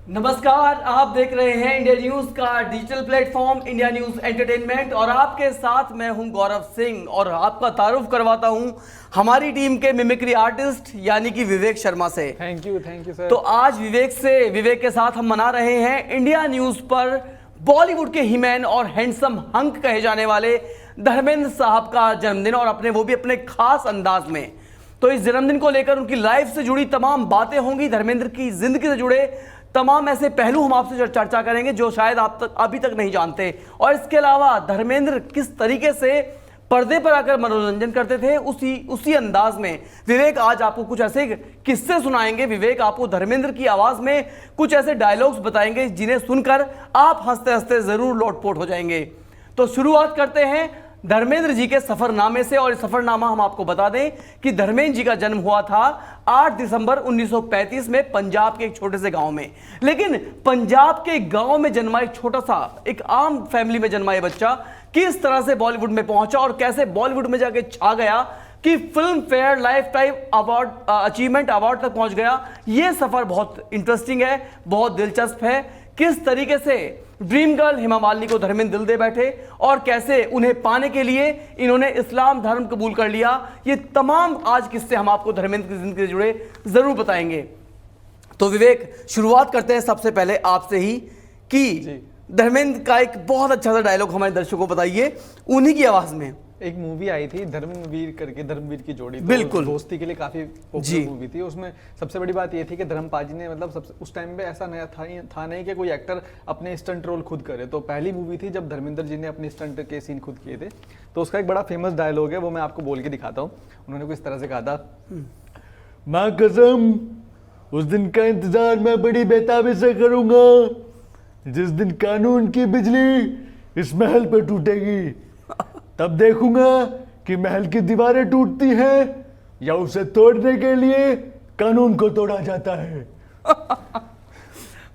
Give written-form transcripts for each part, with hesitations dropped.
नमस्कार, आप देख रहे हैं इंडिया न्यूज का digital platform India news entertainment और आपके साथ मैं हूं गौरव सिंह और आपका तारुफ करवाता हूं हमारी टीम के मिमिक्री आर्टिस्ट यानी कि विवेक शर्मा से। Thank you sir. तो आज विवेक के साथ हम मना रहे हैं इंडिया न्यूज पर बॉलीवुड के हीमैन और हैंडसम हंक कहे जाने वाले धर्मेंद्र साहब का जन्मदिन और वो भी अपने खास अंदाज में। तो इस जन्मदिन को लेकर उनकी लाइफ से जुड़ी तमाम बातें होंगी, धर्मेंद्र की जिंदगी से जुड़े तमाम ऐसे पहलू हम आपसे चर्चा करेंगे जो शायद आप अभी तक नहीं जानते। और इसके अलावा धर्मेंद्र किस तरीके से पर्दे पर आकर मनोरंजन करते थे उसी अंदाज में विवेक आज आपको कुछ ऐसे किस्से सुनाएंगे। विवेक आपको धर्मेंद्र की आवाज में कुछ ऐसे डायलॉग्स बताएंगे जिन्हें सुनकर आप हंसते हंसते जरूर लोटपोट हो जाएंगे। तो शुरुआत करते हैं धर्मेंद्र जी के सफरनामे से। और सफरनामा हम आपको बता दें कि धर्मेंद्र जी का जन्म हुआ था 8 दिसंबर 1935 में पंजाब के एक छोटे से गांव में। लेकिन पंजाब के गांव में जन्मा एक छोटा सा एक आम फैमिली में जन्मा ये बच्चा किस तरह से बॉलीवुड में पहुंचा और कैसे बॉलीवुड में जाके छा गया कि film fair life time award achievement award तक पहुंच गया। ये सफर बहुत इंटरेस्टिंग है, बहुत दिलचस्प है। किस तरीके से ड्रीम गर्ल हेमा मालिनी को धर्मेंद्र दिल दे बैठे और कैसे उन्हें पाने के लिए इन्होंने इस्लाम धर्म कबूल कर लिया, ये तमाम आज किस्से हम आपको धर्मेंद्र की जिंदगी से जुड़े जरूर बताएंगे। तो विवेक, शुरुआत करते हैं सबसे पहले आपसे ही कि धर्मेंद्र का एक बहुत अच्छा सा डायलॉग हमारे दर्शकों को बताइए उन्हीं की आवाज में। एक मूवी आई थी धर्मवीर करके, धर्मवीर की जोड़ी, तो बिल्कुल दोस्ती के लिए काफी पॉपुलर मूवी थी। उसमें सबसे बड़ी बात ये थी कि धर्मपाजी ने उस टाइम पे ऐसा नया था नहीं कि कोई एक्टर अपने स्टंट रोल खुद करे। तो पहली मूवी थी जब धर्मेंद्र जी ने अपने स्टंट के सीन खुद किए थे। तो उसका एक बड़ा फेमस डायलॉग है, वो मैं आपको बोल के दिखाता हूँ। उन्होंने कुछ इस तरह से कहा था, माँ कसम उस दिन का इंतजार मैं बड़ी बेताबी से करूंगा जिस दिन कानून की बिजली इस महल पे टूटेगी। तब देखूंगा कि महल की दीवारें टूटती हैं या उसे तोड़ने के लिए कानून को तोड़ा जाता है।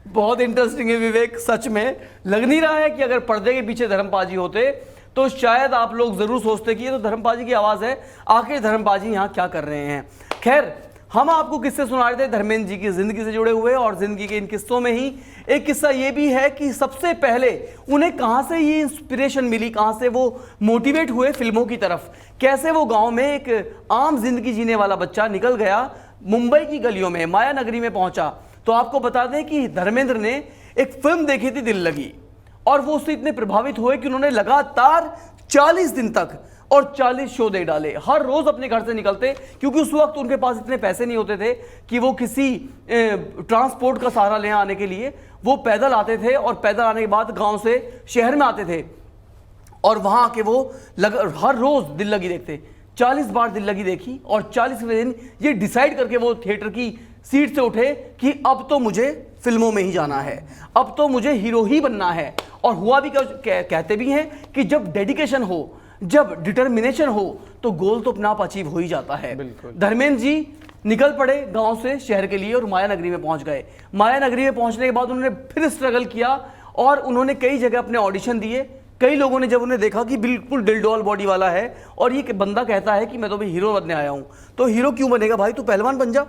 बहुत इंटरेस्टिंग है विवेक, सच में लग नहीं रहा है कि अगर पर्दे के पीछे धर्मपाजी होते तो शायद आप लोग जरूर सोचते कि ये तो धर्मपाजी की आवाज है, आखिर धर्मपाजी यहाँ क्या कर रहे हैं। खैर, हम आपको किस्से सुना रहे थे धर्मेंद्र जी की जिंदगी से जुड़े हुए और जिंदगी के इन किस्सों में ही एक किस्सा ये भी है कि सबसे पहले उन्हें कहां से ये इंस्पिरेशन मिली, कहां से वो मोटिवेट हुए फिल्मों की तरफ, कैसे वो गांव में एक आम जिंदगी जीने वाला बच्चा निकल गया मुंबई की गलियों में, माया नगरी में पहुंचा। तो आपको बता दें कि धर्मेंद्र ने एक फिल्म देखी थी दिल लगी और वो उससे इतने प्रभावित हुए कि उन्होंने लगातार 40 दिन तक और 40 शो दे डाले। हर रोज अपने घर से निकलते, क्योंकि उस वक्त उनके पास इतने पैसे नहीं होते थे कि वो किसी ट्रांसपोर्ट का सहारा ले आने के लिए, वो पैदल आते थे और पैदल आने के बाद गांव से शहर में आते थे और वहां आके वो हर रोज दिल लगी देखते। 40 बार दिल लगी देखी और 40वें दिन ये डिसाइड करके वो थिएटर की सीट से उठे कि अब तो मुझे फिल्मों में ही जाना है, अब तो मुझे हीरो ही बनना है। और हुआ भी, कहते भी हैं कि जब डेडिकेशन हो, जब डिटर्मिनेशन हो तो गोल तो अपना आप अचीव हो ही जाता है। धर्मेंद्र जी निकल पड़े गांव से शहर के लिए और माया नगरी में पहुंच गए। माया नगरी में पहुंचने के बाद उन्होंने फिर स्ट्रगल किया और उन्होंने कई जगह अपने ऑडिशन दिए। कई लोगों ने जब उन्हें देखा कि बिल्कुल डिलडोल बॉडी वाला है और ये बंदा कहता है कि मैं तो भाई हीरो बनने आया हूं, तो हीरो क्यों बनेगा भाई, तू पहलवान बन जा,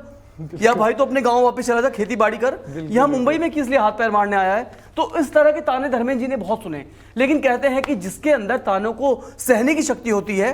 या भाई तो अपने गांव वापस चला जा, खेती बाड़ी कर, यहाँ मुंबई में किस लिए हाथ पैर मारने आया है। तो इस तरह के ताने धर्मेंद्र जी ने बहुत सुने। लेकिन कहते हैं कि जिसके अंदर तानों को सहने की शक्ति होती है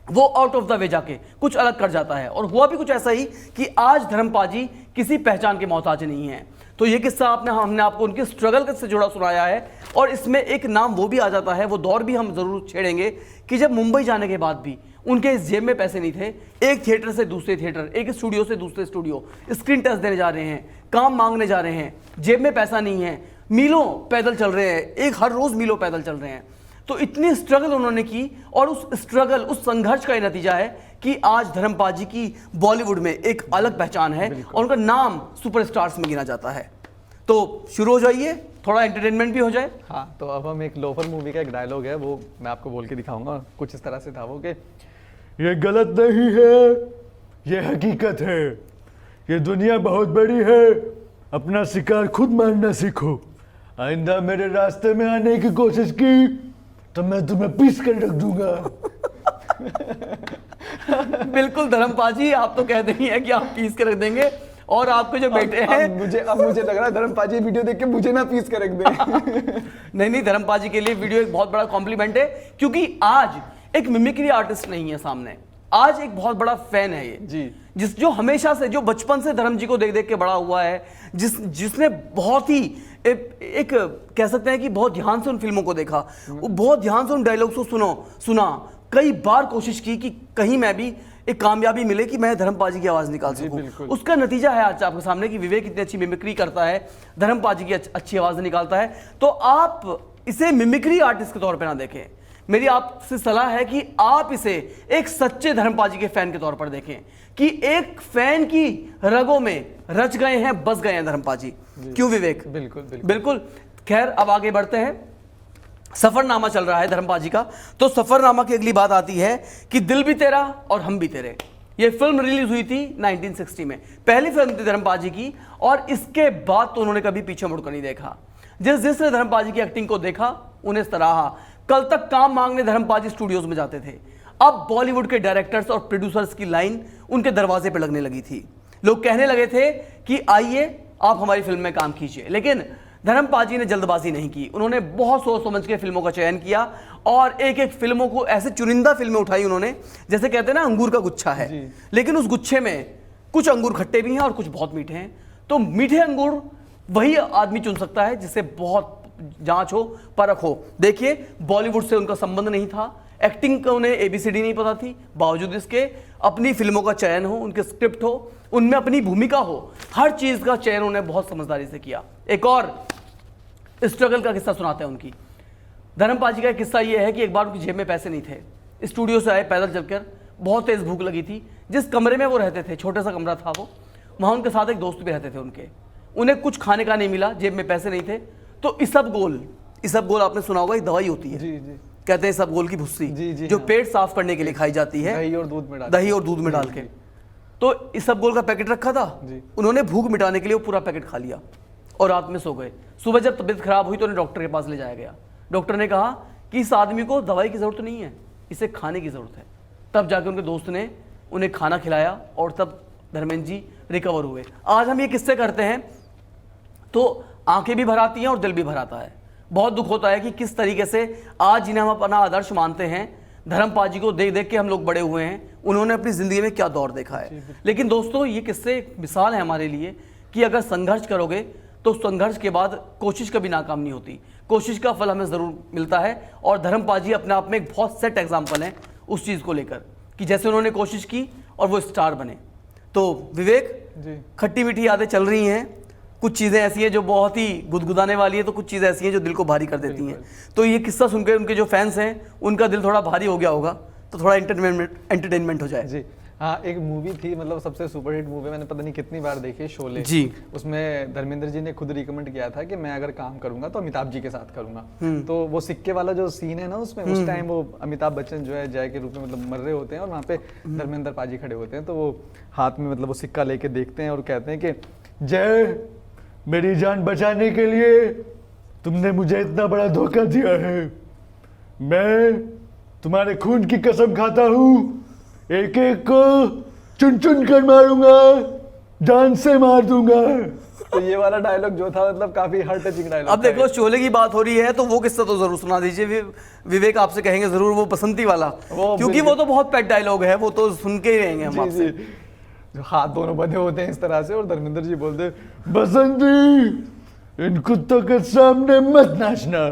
वो आउट ऑफ द वे जाके कुछ अलग कर जाता है। और हुआ भी कुछ ऐसा ही कि आज धर्मपाजी किसी पहचान के मोहताज नहीं है। तो ये किस्सा हमने आपको उनकी स्ट्रगल से जुड़ा सुनाया है और इसमें एक नाम वो भी आ जाता है, वो दौर भी हम जरूर छेड़ेंगे कि जब मुंबई जाने के बाद भी उनके जेब में पैसे नहीं थे, एक थिएटर से दूसरे थिएटर, एक स्टूडियो से दूसरे स्टूडियो स्क्रीन टेस्ट देने जा रहे हैं, काम मांगने जा रहे हैं, जेब में पैसा नहीं है, मीलों पैदल चल रहे हैं, एक हर रोज मीलों पैदल चल रहे हैं। तो इतनी स्ट्रगल उन्होंने की और उस स्ट्रगल, उस संघर्ष का ये नतीजा है कि आज धर्मपाजी की बॉलीवुड में एक अलग पहचान है और उनका नाम सुपरस्टार्स में गिना जाता है। तो शुरू हो जाइए, थोड़ा एंटरटेनमेंट भी हो जाए। हाँ, तो अब हम एक लोफर मूवी का एक डायलॉग है, वो मैं आपको बोल के दिखाऊंगा। कुछ इस तरह से था वो कि ये गलत नहीं है, ये हकीकत है, ये दुनिया बहुत बड़ी है, अपना शिकार खुद मारना सीखो। आइंदा मेरे रास्ते में आने की कोशिश की तो मैं तुम्हें पीस कर रख दूंगा। बिल्कुल धर्मपाजी, आप तो कहते ही हैं कि आप पीस के रख देंगे और आपके जो बेटे हैं अब मुझे लग रहा है धर्मपाल जी वीडियो देख के मुझे ना पीस कर रख दे। नहीं, धर्मपाल जी के लिए वीडियो एक बहुत बड़ा कॉम्प्लीमेंट है, क्योंकि आज एक मिमिक्री आर्टिस्ट नहीं है सामने, आज एक बहुत बड़ा फैन है ये जी, जो हमेशा से, जो बचपन से धर्म जी को देख देख के बड़ा हुआ है, जिसने बहुत ही एक कह सकते हैं कि बहुत ध्यान से उन फिल्मों को देखा, वो बहुत ध्यान से उन डायलॉग्स को सुना, कई बार कोशिश की कि कहीं मैं भी एक कामयाबी मिले कि मैं धर्मपाल जी की आवाज निकाल सकूं। उसका नतीजा है आज आपके सामने कि विवेक इतनी अच्छी मिमिक्री करता है, धर्मपाल जी की अच्छी आवाज निकालता है। तो आप इसे मिमिक्री आर्टिस्ट के तौर पर ना देखें, मेरी आपसे सलाह है कि आप इसे एक सच्चे धर्मपाल जी के फैन के तौर पर देखें कि एक फैन की रगों में रच गए हैं, बस गए हैं धर्मपाल जी। क्यों विवेक? बिल्कुल। खैर, अब आगे बढ़ते हैं। सफरनामा चल रहा है धर्मपाल जी का, तो सफरनामा की अगली बात आती है कि दिल भी तेरा और हम भी तेरे। ये फिल्म रिलीज हुई थी 1960 में, पहली फिल्म थी धर्मपाल जी की, और इसके बाद तो उन्होंने कभी पीछे मुड़कर नहीं देखा। जिसने धर्मपाल जी की एक्टिंग को देखा उन्हें सराहा। कल तक काम मांगने धर्मपाल जी स्टूडियोज में जाते थे, अब बॉलीवुड के डायरेक्टर्स और प्रोड्यूसर्स की लाइन उनके दरवाजे पर लगने लगी थी। लोग कहने लगे थे कि आइए आप हमारी फिल्म में काम कीजिए, लेकिन धर्मपाल जी ने जल्दबाजी नहीं की। उन्होंने बहुत सोच समझ के फिल्मों का चयन किया और एक एक फिल्मों को ऐसे चुनिंदा फिल्में उठाई उन्होंने, जैसे कहते हैं ना अंगूर का गुच्छा है, लेकिन उस गुच्छे में कुछ अंगूर खट्टे भी हैं और कुछ बहुत मीठे हैं। तो मीठे अंगूर वही आदमी चुन सकता है जिससे बहुत जांच हो, परख हो। देखिए, बॉलीवुड से उनका संबंध नहीं था, एक्टिंग का उन्हें ABCD नहीं पता थी, बावजूद इसके अपनी फिल्मों का चयन हो, उनके स्क्रिप्ट हो, उनमें अपनी भूमिका हो, हर चीज का चयन उन्हें बहुत समझदारी से किया। एक और स्ट्रगल का किस्सा सुनाते हैं उनकी। धर्मपाल जी का किस्सा यह है कि एक बार उनकी जेब में पैसे नहीं थे, स्टूडियो से आए पैदल चलकर, बहुत तेज भूख लगी थी। जिस कमरे में वो रहते थे, छोटा सा कमरा था वो, वहां उनके साथ एक दोस्त भी रहते थे उनके। उन्हें कुछ खाने का नहीं मिला, जेब में पैसे नहीं थे, तो इसबगोल आपने सुना होगा, एक दवाई होती है, कहते हैं इसबगोल की भुस्सी, जो पेट साफ करने के लिए खाई जाती है, दही और दूध में डाल के। तो इसबगोल का पैकेट रखा था, उन्होंने भूख मिटाने के लिए वो पूरा पैकेट खा लिया और रात में सो गए। सुबह जब तबीयत खराब हुई तो उन्हें डॉक्टर के पास ले जाया गया। डॉक्टर ने कहा कि इस आदमी को दवाई की जरूरत नहीं है, इसे खाने की जरूरत है। तब जाकर उनके दोस्त ने उन्हें खाना खिलाया और तब धर्मेंद्र जी रिकवर हुए। आज हम ये किस्से करते हैं तो आंखें भी भर आती हैं और दिल भी भर आता है। बहुत दुख होता है कि किस तरीके से आज जिन्हें हम अपना आदर्श मानते हैं, धर्मपाल जी को देख देख के हम लोग बड़े हुए हैं, उन्होंने अपनी जिंदगी में क्या दौर देखा है। लेकिन दोस्तों, ये किस्से एक मिसाल है हमारे लिए कि अगर संघर्ष करोगे तो संघर्ष के बाद कोशिश कभी नाकाम नहीं होती, कोशिश का फल हमें जरूर मिलता है। और धर्मपाल जी अपने आप में एक बहुत सेट एग्जाम्पल है उस चीज को लेकर कि जैसे उन्होंने कोशिश की और वो स्टार बने। तो विवेक, खट्टी मीठी यादें चल रही हैं, कुछ चीज़ें ऐसी हैं जो बहुत ही गुदगुदाने वाली है, तो कुछ चीज़ें ऐसी हैं जो दिल को भारी कर देती हैं। तो ये किस्सा सुनकर उनके जो फैंस हैं उनका दिल थोड़ा भारी हो गया होगा, तो थोड़ा एंटरटेनमेंट हो जाए। जी हाँ, एक मूवी थी, मतलब सबसे सुपरहिट मूवी, मैंने पता नहीं कितनी बार देखी, शोले जी। उसमें धर्मेंद्र जी ने खुद रिकमेंड किया था कि मैं अगर काम करूंगा तो अमिताभ जी के साथ करूंगा। तो वो सिक्के वाला जो सीन है ना उसमें, उस टाइम वो अमिताभ बच्चन जो है जय के रूप में मतलब मर रहे होते हैं और वहाँ पे धर्मेंद्र पाजी खड़े होते हैं, तो वो हाथ में मतलब वो सिक्का लेके देखते हैं और कहते हैं कि जय, मेरी जान बचाने के लिए तुमने मुझे इतना बड़ा धोखा दिया है, मैं तुम्हारे खून की कसम खाता हूँ, एक एक को चुन चुन कर मारूंगा, जान से मार दूंगा। तो ये वाला डायलॉग जो था मतलब काफी हार्ट टचिंग डायलॉग। अब देखो, शोले की बात हो रही है तो वो किस्सा तो जरूर सुना दीजिए। विवेक आपसे कहेंगे जरूर वो बसंती वाला, क्योंकि वो तो बहुत पेट डायलॉग है, वो तो सुन के ही रहेंगे हम आपसे। जो हाथ दोनों बंधे होते हैं इस तरह से और धर्मेंद्र जी बोलते हैं, बसंती, इन कुत्तों के सामने मत नाचना।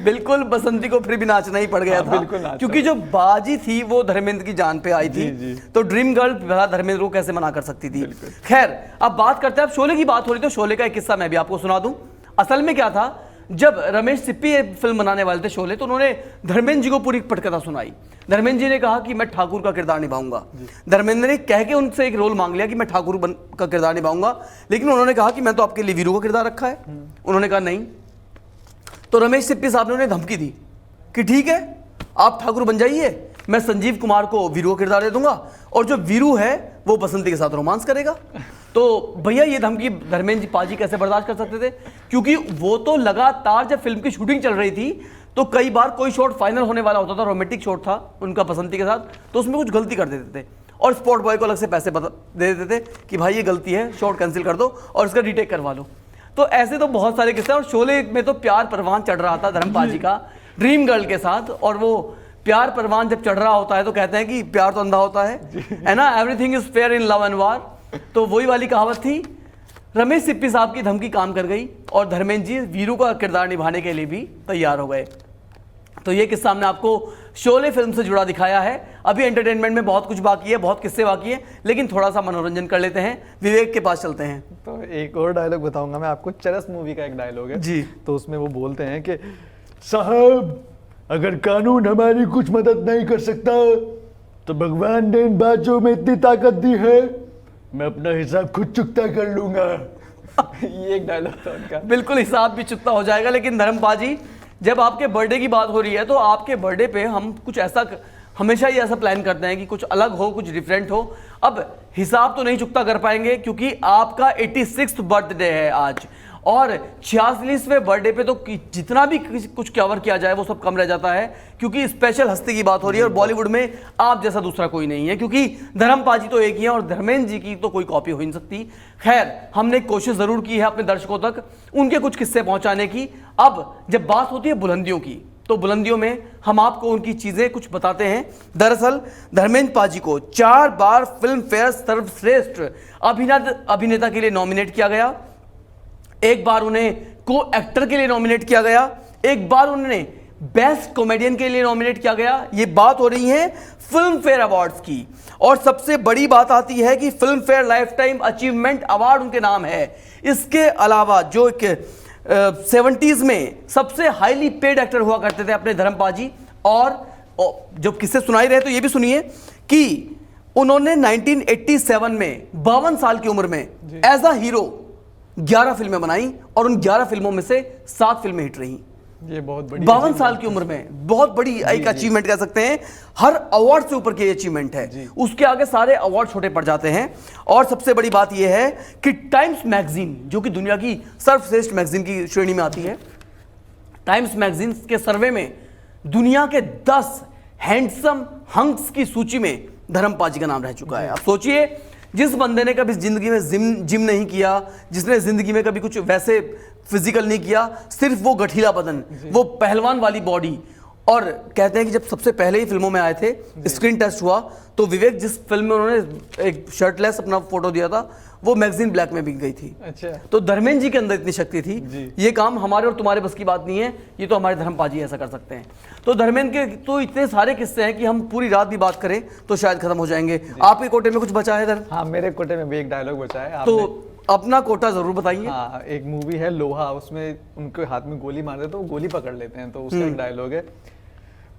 बिल्कुल, बसंती को फिर भी नाचना ही पड़ गया था, क्योंकि जो बाजी थी वो धर्मेंद्र की जान पे आई थी। तो ड्रीम गर्ल भला धर्मेंद्र को कैसे मना कर सकती थी। खैर, अब बात करते हैं, अब शोले की बात हो रही, तो शोले का एक किस्सा मैं भी आपको सुना दूं। असल में क्या था, जब रमेश सिप्पी फिल्म बनाने वाले थे शोले, तो उन्होंने धर्मेंद्र जी को पूरी पटकथा सुनाई। धर्मेंद्र जी ने कहा कि मैं ठाकुर का किरदार निभाऊंगा। धर्मेंद्र ने कह के उनसे एक रोल मांग लिया कि मैं ठाकुर का किरदार निभाऊंगा, लेकिन उन्होंने कहा कि मैं तो आपके लिए वीरू का किरदार रखा है। उन्होंने कहा नहीं। तो रमेश सिप्पी साहब ने उन्हें धमकी दी कि ठीक है, आप ठाकुर बन जाइए, मैं संजीव कुमार को वीरू का किरदार दे दूंगा और जो वीरू है वो बसंती के साथ रोमांस करेगा। तो भैया ये धमकी धर्मेंद्र पाजी कैसे बर्दाश्त कर सकते थे, क्योंकि वो तो लगातार जब फिल्म की शूटिंग चल रही थी तो कई बार कोई शॉट फाइनल होने वाला होता था, रोमांटिक शॉट था उनका बसंती के साथ, तो उसमें कुछ गलती कर देते थे और स्पॉट बॉय को अलग से पैसे दे देते थे कि भाई ये गलती है, शॉट कैंसिल कर दो और इसका रीटेक करवा लो। तो ऐसे तो बहुत सारे किस्से। और शोले में तो प्यार परवान चढ़ रहा था धर्मपाजी का ड्रीम गर्ल के साथ, और वो प्यार परवान जब चढ़ रहा होता है तो कहते हैं कि प्यार तो अंधा होता है ना, everything is fair in love and वार। तो वही वाली कहावत थी। रमेश सिप्पी साहब की धमकी काम कर गई और धर्मेंद्र जी वीरू का किरदार निभाने के लिए भी तैयार हो गए। तो ये किस्सा हमने आपको शोले फिल्म से जुड़ा दिखाया है। अभी एंटरटेनमेंट में बहुत कुछ बाकी है, बहुत किस्से बाकी हैं, लेकिन थोड़ा सा मनोरंजन कर लेते हैं। विवेक के पास चलते हैं। तो एक और डायलॉग बताऊंगा मैं आपको, चरस मूवी का एक डायलॉग है जी। तो उसमें वो बोलते हैं कि साहब, अगर कानून हमारी कुछ मदद नहीं कर सकता तो भगवान ने इन बाजों में इतनी ताकत दी है, मैं अपना हिसाब खुद चुकता कर लूंगा। ये एक डायलॉग था उनका। बिल्कुल हिसाब भी चुकता हो जाएगा। लेकिन धर्मपाजी, जब आपके बर्थडे की बात हो रही है तो आपके बर्थडे पे हम कुछ ऐसा हमेशा ही ऐसा प्लान करते हैं कि कुछ अलग हो, कुछ डिफरेंट हो। अब हिसाब तो नहीं चुकता कर पाएंगे क्योंकि आपका 86वां बर्थडे है आज, और 46वें बर्थडे पे तो जितना भी कुछ कवर किया जाए वो सब कम रह जाता है, क्योंकि स्पेशल हस्ती की बात हो रही है और बॉलीवुड में आप जैसा दूसरा कोई नहीं है, क्योंकि धर्मपाजी तो एक ही है और धर्मेंद्र जी की तो कोई कॉपी हो ही नहीं सकती। खैर, हमने कोशिश जरूर की है अपने दर्शकों तक उनके कुछ किस्से पहुंचाने की। अब जब बात होती है बुलंदियों की, तो बुलंदियों में हम आपको उनकी चीजें कुछ बताते हैं। दरअसल धर्मेंद्र पाजी को 4 बार फिल्म फेयर सर्वश्रेष्ठ अभिनेता के लिए नॉमिनेट किया गया, एक बार उन्हें को एक्टर के लिए नॉमिनेट किया गया, एक बार उन्हें बेस्ट कॉमेडियन के लिए नॉमिनेट किया गया। ये बात हो रही है फिल्म फेयर अवार्ड्स की। और सबसे बड़ी बात आती है कि film fair life time achievement award उनके नाम है। इसके अलावा जो एक 70s में सबसे हाईली पेड एक्टर हुआ करते थे अपने धर्मपाजी, और जब किससे सुनाई रहे तो ये भी सुनिए कि उन्होंने 1987 में 52 साल की उम्र में एज अ हीरो 11 फिल्में बनाई और उन 11 फिल्मों में से 7 फिल्में हिट रही। ये बहुत बड़ी 52 साल की उम्र में बहुत बड़ी एक अचीवमेंट कह सकते हैं। हर अवार्ड से ऊपर की अचीवमेंट है, उसके आगे सारे अवार्ड छोटे पड़ जाते हैं। और सबसे बड़ी बात यह है कि टाइम्स मैगजीन, जो कि दुनिया की सर्वश्रेष्ठ मैगजीन की श्रेणी में आती है, टाइम्स मैगजीन के सर्वे में दुनिया के 10 हैंडसम हंक्स की सूची में धर्मपाजी का नाम रह चुका है। अब सोचिए, जिस बंदे ने कभी जिंदगी में जिम नहीं किया, जिसने जिंदगी में कभी कुछ वैसे फिजिकल नहीं किया, सिर्फ वो गठीला बदन, वो पहलवान वाली बॉडी, और कहते हैं कि जब सबसे पहले ही फिल्मों में आए थे, स्क्रीन टेस्ट हुआ तो विवेक जिस फिल्म में उन्होंने एक शर्टलेस अपना फोटो दिया था वो मैगजीन ब्लैक में बिक गई थी। अच्छा। तो धर्मेंद्र जी के अंदर इतनी शक्ति थी। ये काम हमारे और तुम्हारे बस की बात नहीं है, ये तो हमारे धर्मपाजी ऐसा कर सकते हैं। तो धर्मेंद्र के तो इतने सारे किस्से हैं कि हम पूरी रात भी बात करें तो शायद खत्म हो जाएंगे। आपके कोटे में कुछ बचा है धर्म? हाँ, मेरे कोटे में भी एक डायलॉग बचा है। तो अपना कोटा जरूर बताइए। हाँ, एक मूवी है लोहा, उसमें उनके हाथ में गोली मार देते तो वो गोली पकड़ लेते हैं, तो उसका एक डायलॉग है,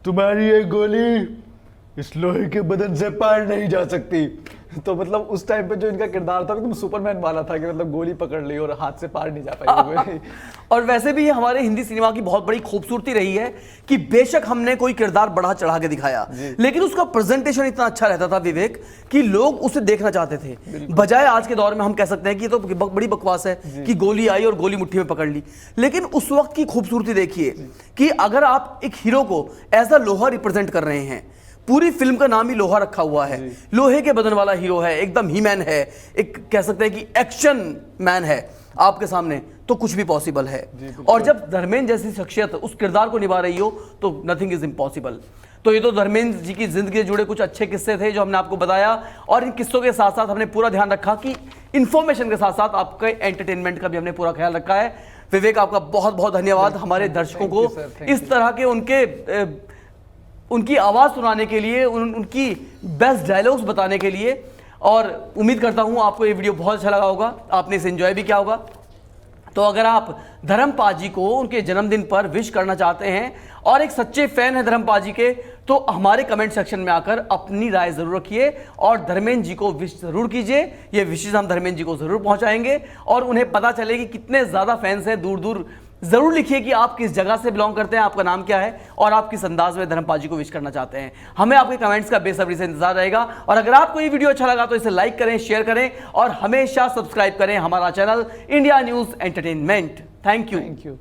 तुम्हारी ये गोली इस लोहे के बदन से पार नहीं जा सकती। तो मतलब उस टाइम पे जो इनका किरदार था एकदम सुपरमैन वाला था कि मतलब गोली पकड़ ली और हाथ से पार नहीं जा पाई। और वैसे भी ये हमारे हिंदी सिनेमा की बहुत बड़ी खूबसूरती रही है कि बेशक हमने कोई किरदार बढ़ा चढ़ा के दिखाया, लेकिन उसका प्रेजेंटेशन इतना अच्छा रहता था विवेक कि लोग उसे देखना चाहते थे। बजाय आज के दौर में हम कह सकते हैं कि ये तो बड़ी बकवास है कि गोली आई और गोली मुट्ठी में पकड़ ली। लेकिन उस वक्त की खूबसूरती देखिए कि अगर आप एक हीरो को एज अ लोहा रिप्रेजेंट कर रहे हैं, पूरी फिल्म का नाम ही लोहा रखा हुआ है, लोहे के बदन वाला हीरो है, एकदम ही मैन है, एक कह सकते हैं कि एक्शन मैन है आपके सामने, तो कुछ भी पॉसिबल है। और जब धर्मेंद्र जैसी शख्सियत उस किरदार को निभा रही हो तो नथिंग इज इम्पॉसिबल। तो ये तो धर्मेंद्र जी की जिंदगी से जुड़े कुछ अच्छे किस्से थे जो हमने आपको बताया, और इन किस्सों के साथ साथ हमने पूरा ध्यान रखा कि इन्फॉर्मेशन के साथ साथ आपके एंटरटेनमेंट का भी हमने पूरा ख्याल रखा है। विवेक, आपका बहुत बहुत धन्यवाद हमारे दर्शकों को इस तरह के उनकी आवाज़ सुनाने के लिए, उनकी बेस्ट डायलॉग्स बताने के लिए। और उम्मीद करता हूँ आपको ये वीडियो बहुत अच्छा लगा होगा, आपने इसे एंजॉय भी किया होगा। तो अगर आप धर्मपाजी को उनके जन्मदिन पर विश करना चाहते हैं और एक सच्चे फैन हैं धर्मपाजी के, तो हमारे कमेंट सेक्शन में आकर अपनी राय जरूर रखिए और धर्मेंद्र जी को विश जरूर कीजिए। ये विशेष हम धर्मेंद्र जी को जरूर पहुंचाएंगे और उन्हें पता चले कि कितने ज़्यादा फैंस हैं दूर दूर। जरूर लिखिए कि आप किस जगह से बिलोंग करते हैं, आपका नाम क्या है और आप किस अंदाज में धर्मपाजी को विश करना चाहते हैं। हमें आपके कमेंट्स का बेसब्री से इंतजार रहेगा। और अगर आपको ये वीडियो अच्छा लगा तो इसे लाइक करें, शेयर करें और हमेशा सब्सक्राइब करें हमारा channel India news entertainment. Thank you.